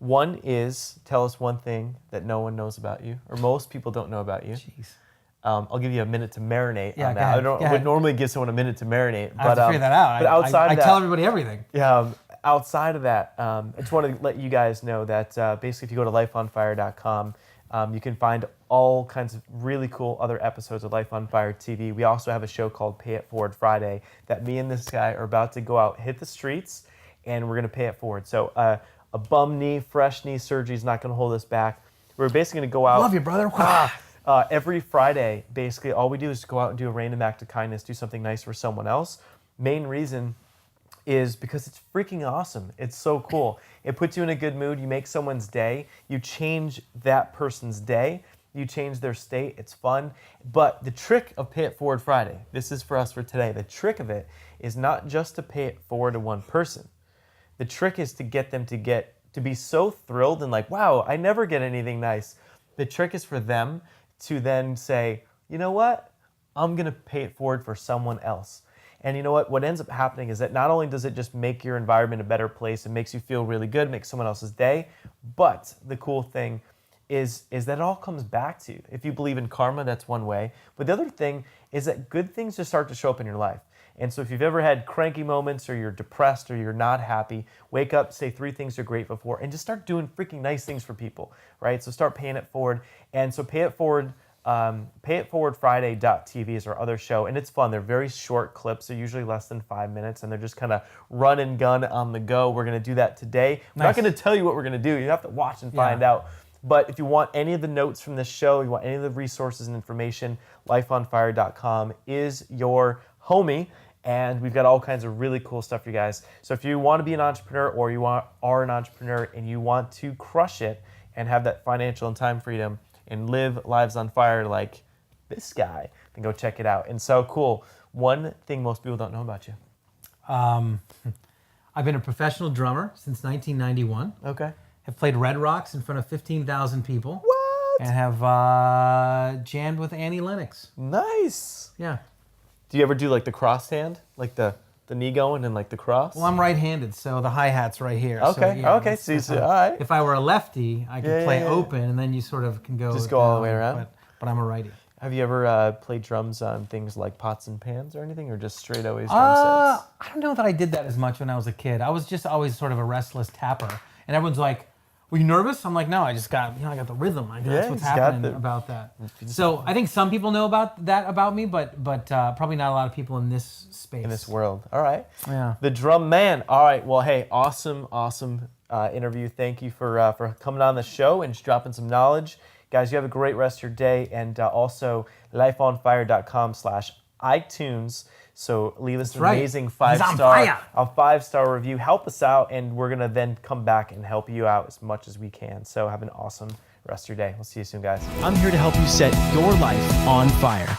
One is tell us one thing that no one knows about you, or most people don't know about you. Jeez. I'll give you a minute to marinate on go that. ahead. I would normally give someone a minute to marinate, I have to figure that out. But outside of that, I tell everybody everything. yeah. Outside of that, I just want to let you guys know that basically, if you go to lifeonfire.com, you can find all kinds of really cool other episodes of Life on Fire TV. We also have a show called Pay It Forward Friday that me and this guy are about to go out, hit the streets, and we're going to pay it forward. So a bum knee, fresh knee surgery is not going to hold us back. We're basically going to go out. Love you, brother. Every Friday, basically, all we do is go out and do a random act of kindness, do something nice for someone else. Main reason is because it's freaking awesome. It's so cool. It puts you in a good mood. You make someone's day. You change that person's day. You change their state. It's fun. But the trick of Pay It Forward Friday, this is for us for today. The trick of it is not just to pay it forward to one person. The trick is to get them to be so thrilled and like, wow, I never get anything nice. The trick is for them to then say, you know what? I'm going to pay it forward for someone else. And you know what? What ends up happening is that not only does it just make your environment a better place, it makes you feel really good, makes someone else's day, but the cool thing is that it all comes back to you. If you believe in karma, that's one way. But the other thing is that good things just start to show up in your life. And so if you've ever had cranky moments or you're depressed or you're not happy, wake up, say 3 things you're grateful for, and just start doing freaking nice things for people, right? So start paying it forward. And so Pay It Forward, payitforwardfriday.tv is our other show, and it's fun. They're very short clips. They're usually less than 5 minutes, and they're just kind of run and gun on the go. We're going to do that today. We're not going to tell you what we're going to do. You have to watch and find out. But if you want any of the notes from this show, you want any of the resources and information, lifeonfire.com is your homie. And we've got all kinds of really cool stuff for you guys. So if you want to be an entrepreneur or you are an entrepreneur and you want to crush it and have that financial and time freedom and live lives on fire like this guy, then go check it out. And so cool. One thing most people don't know about you. I've been a professional drummer since 1991. Okay. Have played Red Rocks in front of 15,000 people. What? And have jammed with Annie Lennox. Nice. Yeah. Do you ever do like the cross hand? Like the knee going and like the cross? Well, I'm right-handed, so the hi-hat's right here. Okay, So, yeah, okay. that's So, all right. If I were a lefty, I could play open, and then you sort of can go Just go all the way around? But I'm a righty. Have you ever played drums on things like pots and pans or anything, or just straight always drum sets? I don't know that I did that as much when I was a kid. I was just always sort of a restless tapper, and everyone's like, "Were you nervous?" I'm like, "No, I just got, I got the rhythm. That's what's happening about that." So I think some people know about that about me, but probably not a lot of people in this space. In this world. All right. Yeah. The drum man. All right. Well, hey, awesome interview. Thank you for coming on the show and just dropping some knowledge. Guys, you have a great rest of your day, and also lifeonfire.com/iTunes. So leave us an amazing 5-star review. Help us out, and we're gonna then come back and help you out as much as we can. So have an awesome rest of your day. We'll see you soon, guys. I'm here to help you set your life on fire.